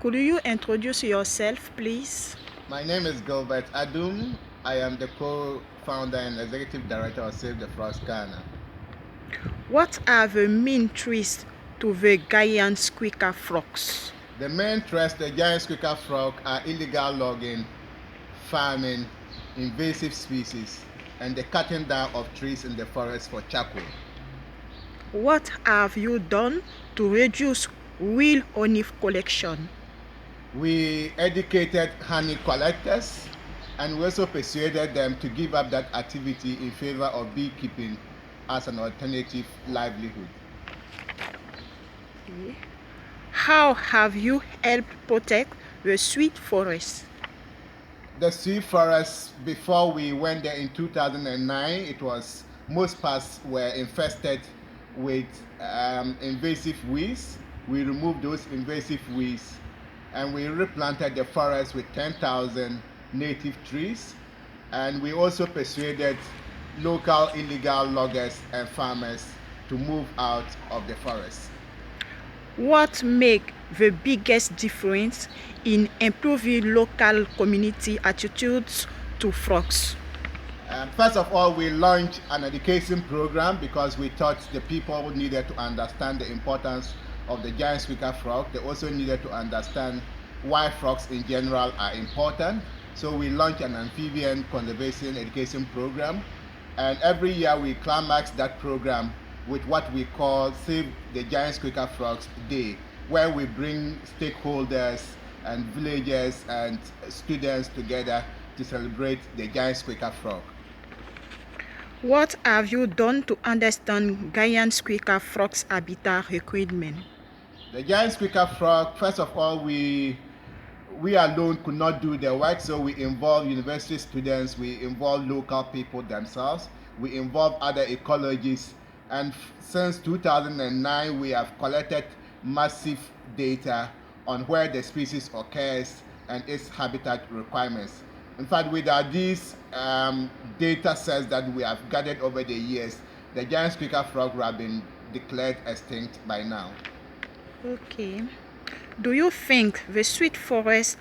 Could you introduce yourself, please? My name is Gilbert Adum. I am the co-founder and executive director of Save the Frogs Ghana. What are the main threats to the Ghanaian squeaker frogs? The main threats to the giant squeaker frog are illegal logging, farming, invasive species, and the cutting down of trees in the forest for charcoal. What have you done to reduce real honey collection? We educated honey collectors and we also persuaded them to give up that activity in favor of beekeeping as an alternative livelihood. How have you helped protect the sweet forest? The sweet forest, before we went there in 2009, most parts were infested with invasive weeds. We removed those invasive weeds and we replanted the forest with 10,000 native trees, and we also persuaded local illegal loggers and farmers to move out of the forest. What make the biggest difference in improving local community attitudes to frogs? First of all, we launched an education program because we thought the people needed to understand the importance of the giant squeaker frog. They also needed to understand why frogs in general are important. So we launched an amphibian conservation education program, and every year we climax that program with what we call Save the Giant Squeaker Frogs Day, where we bring stakeholders and villagers and students together to celebrate the giant squeaker frog. What have you done to understand Ghanaian squeaker frogs habitat requirement? The giant squeaker frog, first of all, we alone could not do the work, so we involve university students, we involve local people themselves, we involve other ecologists, and since 2009 we have collected massive data on where the species occurs and its habitat requirements. In fact, with these data sets that we have gathered over the years, the giant squeaker frog would have been declared extinct by now. Okay. Do you think the sweet forest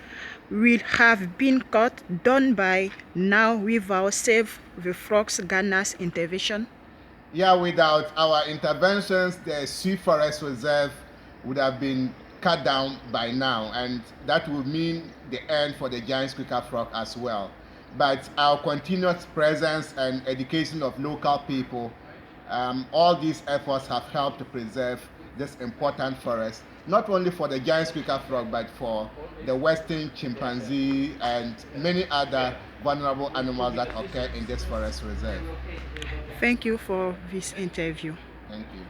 will have been cut down by now without Save the Frogs Ghana's intervention? Yeah, without our interventions, the sweet forest reserve would have been cut down by now, and that would mean the end for the giant squeaker frog as well. But our continuous presence and education of local people, all these efforts have helped to preserve this important forest, not only for the giant squeaker frog, but for the western chimpanzee and many other vulnerable animals that occur in this forest reserve. Thank you for this interview. Thank you.